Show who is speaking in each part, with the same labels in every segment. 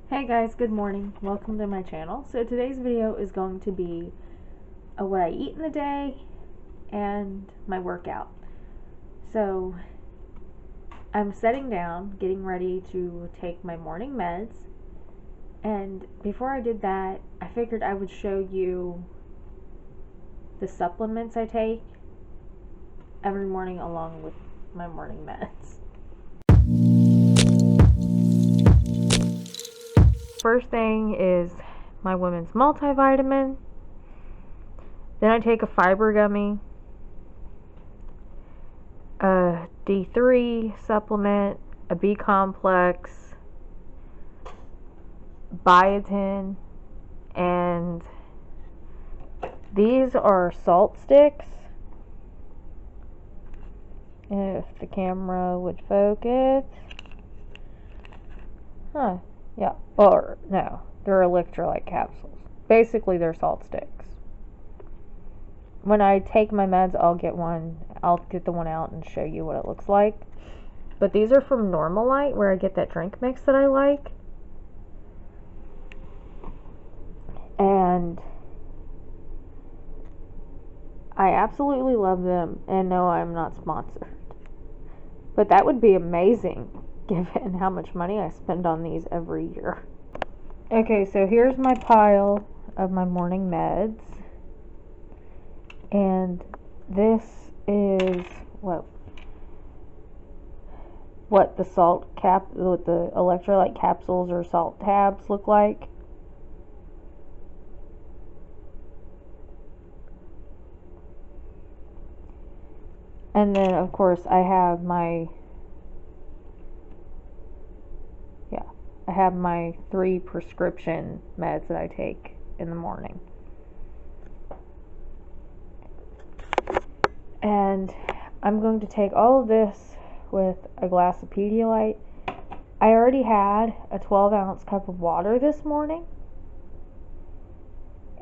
Speaker 1: Hey guys, good morning. Welcome to my channel. So today's video is going to be what I eat in the day and my workout. So I'm sitting down, getting ready to take my morning meds. And before I did that, I figured I would show you the supplements I take every morning along with my morning meds. First thing is my women's multivitamin. Then I take a fiber gummy, a D3 supplement, a B complex, biotin, and these are salt sticks. If the camera would focus. Yeah. Or, no. They're electrolyte capsules. Basically, they're salt sticks. When I take my meds, I'll get the one out and show you what it looks like. But these are from Normalite, where I get that drink mix that I like. And I absolutely love them. And no, I'm not sponsored. But that would be amazing, given how much money I spend on these every year. Okay, so here's my pile of my morning meds. And this is what the the electrolyte capsules or salt tabs look like. And then of course I have my 3 prescription meds that I take in the morning. And I'm going to take all of this with a glass of Pedialyte. I already had a 12-ounce cup of water this morning.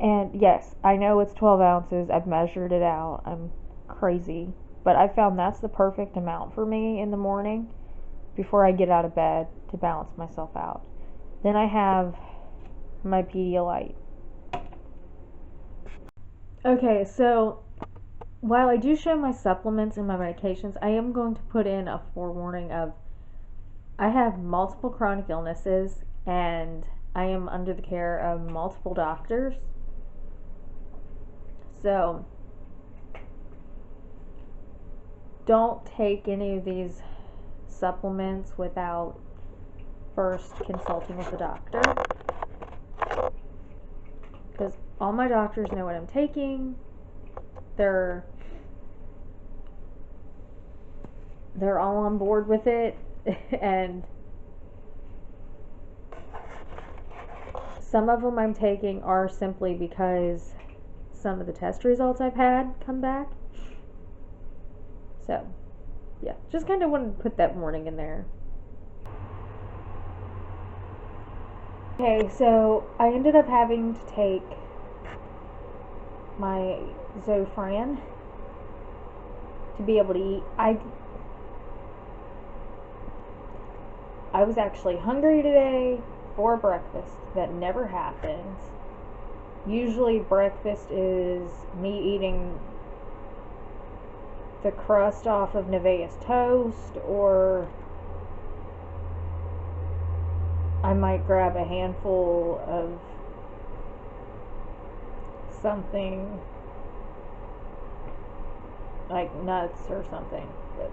Speaker 1: And yes, I know it's 12 ounces. I've measured it out. I'm crazy. But I found that's the perfect amount for me in the morning before I get out of bed to balance myself out. Then I have my Pedialyte. Okay, so while I do show my supplements and my medications, I am going to put in a forewarning of I have multiple chronic illnesses and I am under the care of multiple doctors. So don't take any of these supplements without first consulting with the doctor, because all my doctors know what I'm taking. They're all on board with it, and some of them I'm taking are simply because some of the test results I've had come back. So yeah, just kind of wanted to put that warning in there. Okay, so I ended up having to take my Zofran to be able to eat. I was actually hungry today for breakfast. That never happens. Usually breakfast is me eating the crust off of Nevaeh's toast, or I might grab a handful of something like nuts or something. But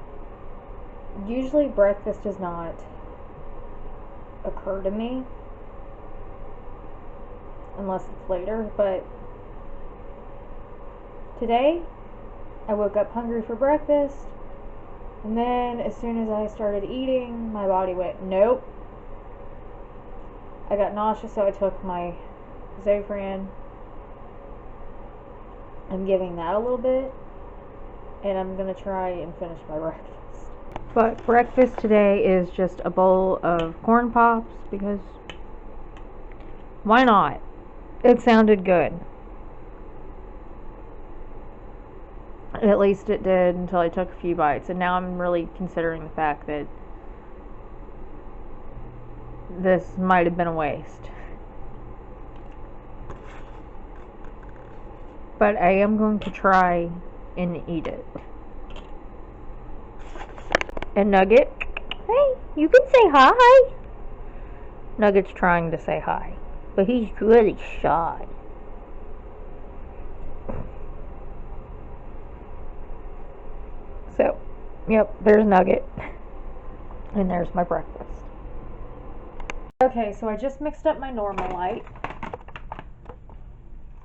Speaker 1: usually breakfast does not occur to me unless it's later. But today I woke up hungry for breakfast, and then as soon as I started eating, my body went, nope. I got nauseous, so I took my Zofran. I'm giving that a little bit, and I'm going to try and finish my breakfast. But breakfast today is just a bowl of corn pops, because why not? It sounded good. At least it did until I took a few bites, and now I'm really considering the fact that this might have been a waste. But I am going to try and eat it. And Nugget, hey, you can say hi. Nugget's trying to say hi, but he's really shy. So, yep, there's Nugget. And there's my breakfast. Okay, so I just mixed up my Normal-Lite.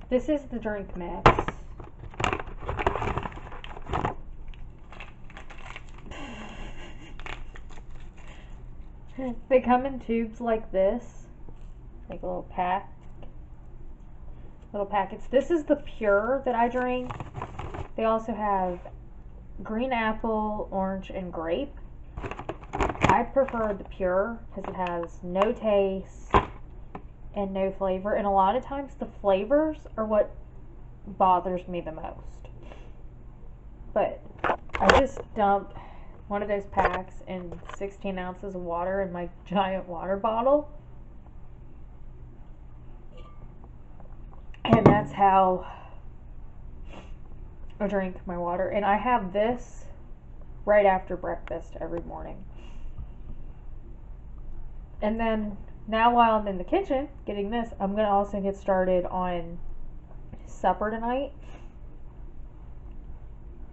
Speaker 1: This is the drink mix. They come in tubes like this, like a little packets. This is the Pure that I drink. They also have green apple, orange, and grape. I prefer the Pure because it has no taste and no flavor, and a lot of times the flavors are what bothers me the most. But I just dump one of those packs in 16 ounces of water in my giant water bottle, and that's how I drink my water. And I have this right after breakfast every morning. And then now while I'm in the kitchen getting this, I'm going to also get started on supper tonight.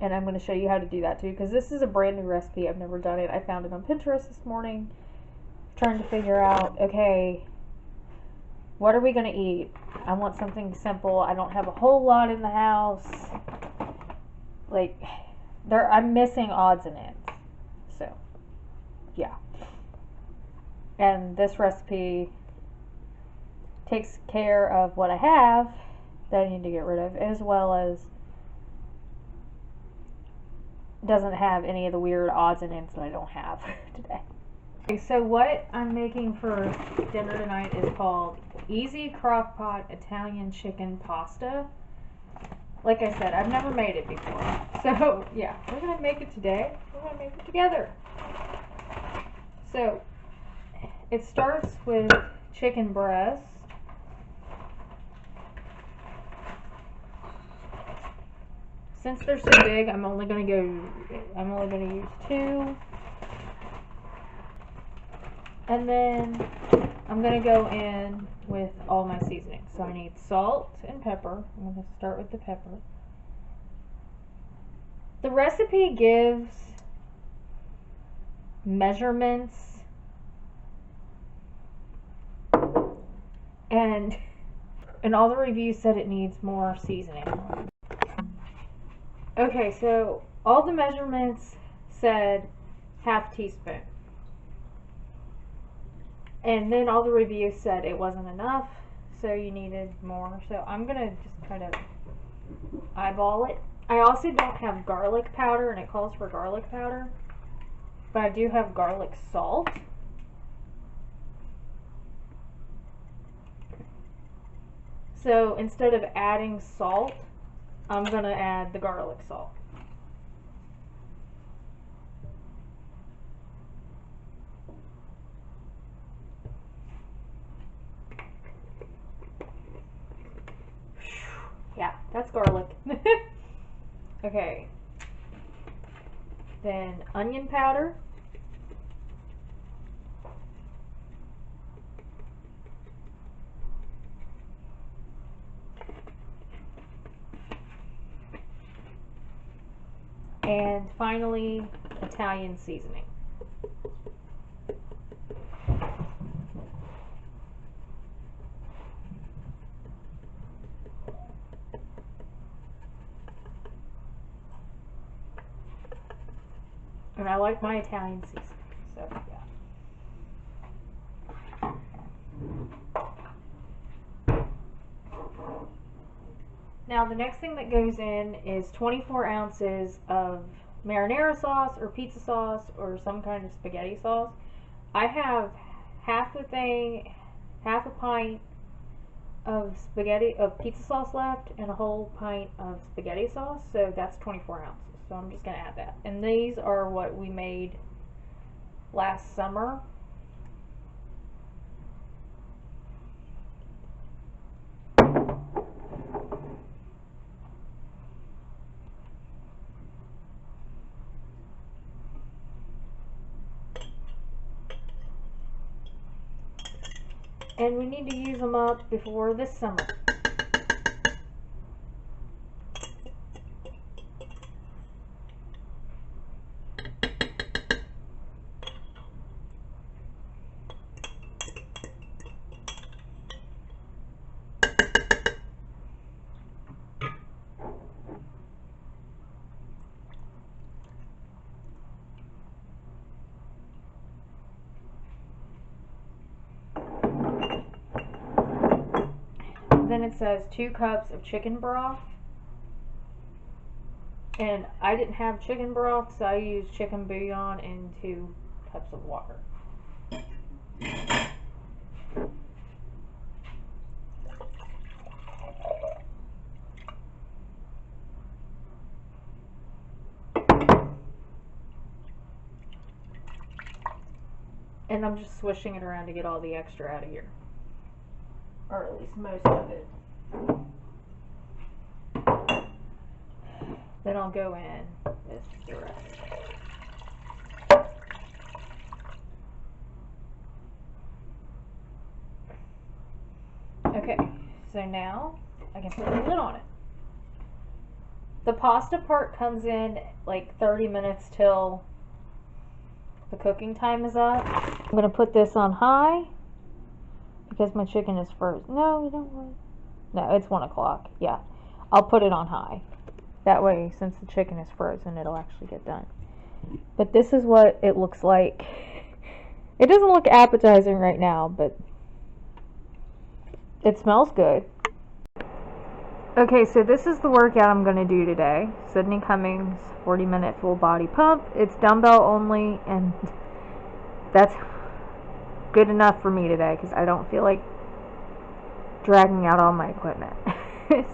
Speaker 1: And I'm going to show you how to do that too, because this is a brand new recipe. I've never done it. I found it on Pinterest this morning, trying to figure out, okay, what are we going to eat? I want something simple. I don't have a whole lot in the house. Like, I'm missing odds and ends. So, yeah. And this recipe takes care of what I have that I need to get rid of, as well as doesn't have any of the weird odds and ends that I don't have today. Okay, so what I'm making for dinner tonight is called Easy Crockpot Italian Chicken Pasta. Like I said, I've never made it before. So, yeah, we're going to make it today. We're going to make it together. So, it starts with chicken breast. Since they're so big, I'm only going to use 2. And then I'm going to go in with all my seasonings. So I need salt and pepper. I'm going to start with the pepper. The recipe gives measurements, and all the reviews said it needs more seasoning. Okay, so all the measurements said ½ teaspoon. And then all the reviews said it wasn't enough, so you needed more. So I'm going to just kind of eyeball it. I also don't have garlic powder, and it calls for garlic powder. But I do have garlic salt. So instead of adding salt, I'm going to add the garlic salt. Yeah, that's garlic. Okay. Then onion powder. And finally, Italian seasoning. And I like my Italian seasoning, so yeah. Now the next thing that goes in is 24 ounces of marinara sauce or pizza sauce or some kind of spaghetti sauce. I have half a pint of pizza sauce left and a whole pint of spaghetti sauce, so that's 24 ounces. So I'm just going to add that. And these are what we made last summer. And we need to use them up before this summer. Then it says 2 cups of chicken broth. And I didn't have chicken broth, so I used chicken bouillon and 2 cups of water. And I'm just swishing it around to get all the extra out of here. Or at least most of it. Then I'll go in with the rest. Okay, so now I can put the lid on it. The pasta part comes in like 30 minutes till the cooking time is up. I'm going to put this on high because my chicken is frozen. No, you don't want. No, it's 1 o'clock. Yeah, I'll put it on high. That way, since the chicken is frozen, it'll actually get done. But this is what it looks like. It doesn't look appetizing right now, but it smells good. Okay, so this is the workout I'm going to do today. Sydney Cummings 40-minute full body pump. It's dumbbell only, and that's good enough for me today because I don't feel like dragging out all my equipment.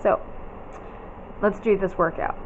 Speaker 1: So let's do this workout.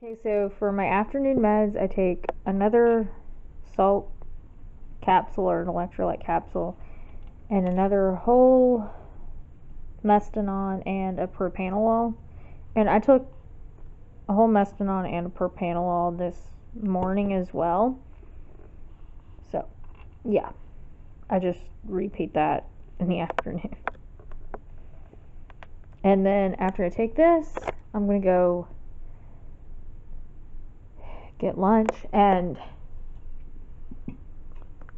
Speaker 1: Okay, so for my afternoon meds, I take another salt capsule or an electrolyte capsule and another whole Mestinon and a propanolol. And I took a whole Mestinon and a propanolol this morning as well. So, yeah, I just repeat that in the afternoon. And then after I take this, I'm going to go get lunch, and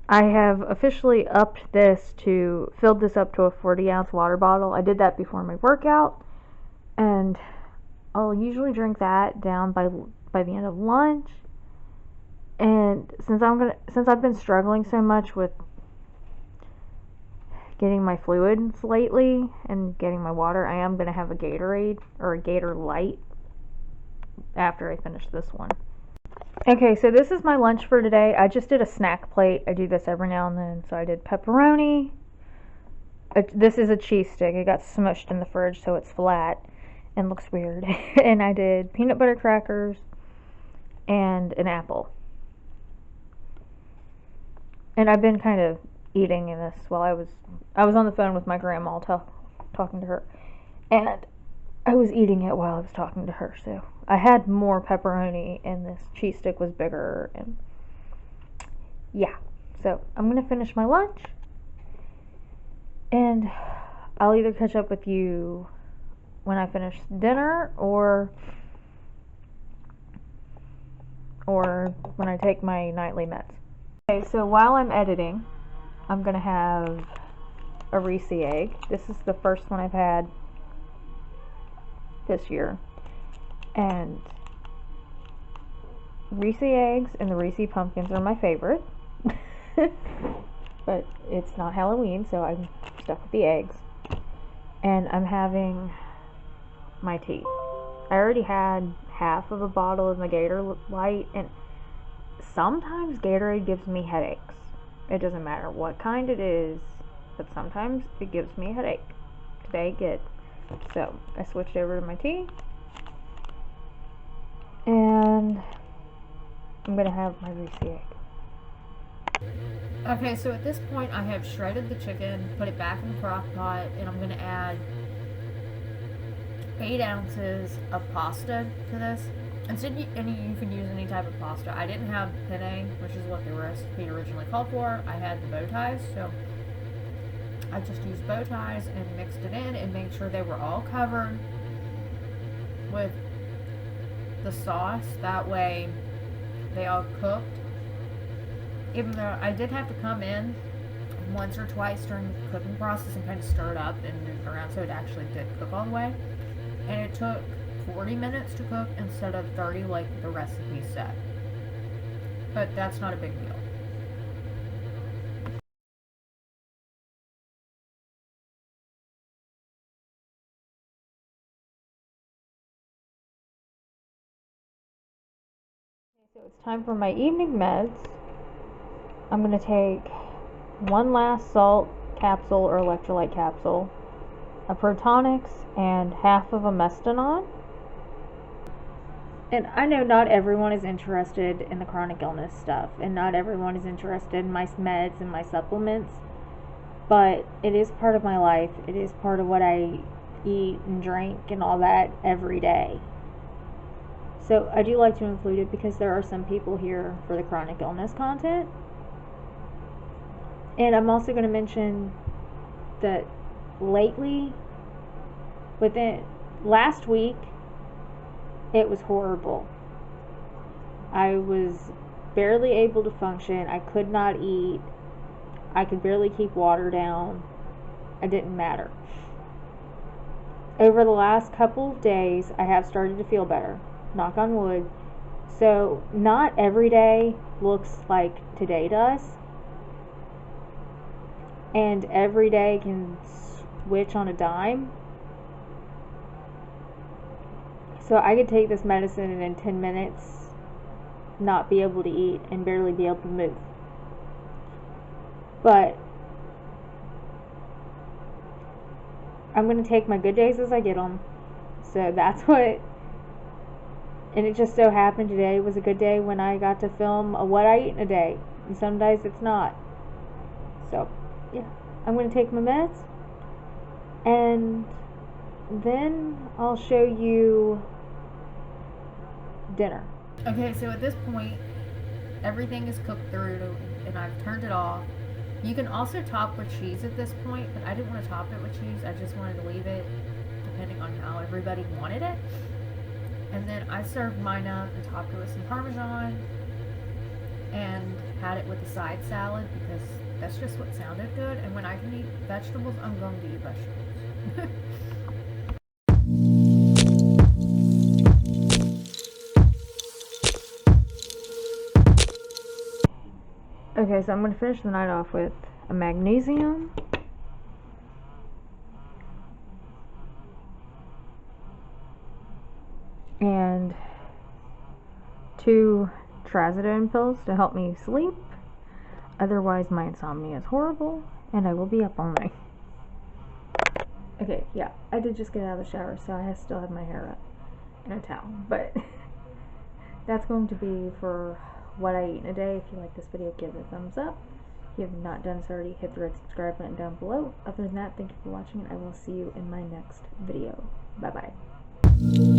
Speaker 1: I have officially filled this up to a 40-ounce water bottle. I did that before my workout, and I'll usually drink that down by the end of lunch. And since I've been struggling so much with getting my fluids lately and getting my water, I am gonna have a Gatorade or a Gator Light after I finish this one. Okay, so this is my lunch for today. I just did a snack plate. I do this every now and then. So I did pepperoni. This is a cheese stick. It got smushed in the fridge, so it's flat and looks weird. And I did peanut butter crackers and an apple. And I've been kind of eating this while I was on the phone with my grandma talking to her, and I was eating it while I was talking to her. So I had more pepperoni, and this cheese stick was bigger, and yeah. So I'm gonna finish my lunch, and I'll either catch up with you when I finish dinner or when I take my nightly meds. Okay, so while I'm editing, I'm gonna have a Reese egg. This is the first one I've had this year, and Reese eggs and the Reese pumpkins are my favorite. But it's not Halloween, so I'm stuck with the eggs. And I'm having my tea. I already had half of a bottle of my Gator Light, and sometimes Gatorade gives me headaches. It doesn't matter what kind it is, but sometimes it gives me a headache. Today it did. So I switched over to my tea, and I'm gonna have my Reese egg. Okay, so at this point I have shredded the chicken, put it back in the crock pot, and I'm gonna add 8 ounces of pasta to this. And you can use any type of pasta. I didn't have penne, which is what the recipe originally called for. I had the bow ties, so I just used bow ties and mixed it in and made sure they were all covered with the sauce. That way they all cooked. Even though I did have to come in once or twice during the cooking process and kind of stir it up and move it around so it actually did cook all the way. And it took 40 minutes to cook instead of 30 like the recipe said. But that's not a big deal. So it's time for my evening meds. I'm going to take one last salt capsule or electrolyte capsule, a Protonix, and half of a Mestinon. And I know not everyone is interested in the chronic illness stuff, and not everyone is interested in my meds and my supplements, but it is part of my life. It is part of what I eat and drink and all that every day. So I do like to include it because there are some people here for the chronic illness content. And I'm also going to mention that lately, within last week, it was horrible. I was barely able to function. I could not eat. I could barely keep water down. It didn't matter. Over the last couple of days, I have started to feel better. Knock on wood. So, not every day looks like today does. And every day can switch on a dime. So I could take this medicine and in 10 minutes not be able to eat and barely be able to move. But I'm going to take my good days as I get them. So that's what And it just so happened today was a good day when I got to film a what I eat in a day. And some days it's not. So, yeah. I'm going to take my meds. And then I'll show you dinner. Okay, so at this point, everything is cooked through and I've turned it off. You can also top with cheese at this point, but I didn't want to top it with cheese. I just wanted to leave it depending on how everybody wanted it. And then I served mine up and topped it with some Parmesan and had it with a side salad because that's just what sounded good. And when I can eat vegetables, I'm going to eat vegetables. Okay, so I'm going to finish the night off with a magnesium. And 2 trazodone pills to help me sleep. Otherwise, my insomnia is horrible, and I will be up all night. Okay, yeah, I did just get out of the shower, so I still have my hair up in a towel. But that's going to be for what I eat in a day. If you like this video, give it a thumbs up. If you have not done so already, hit the red subscribe button down below. Other than that, thank you for watching, and I will see you in my next video. Bye-bye.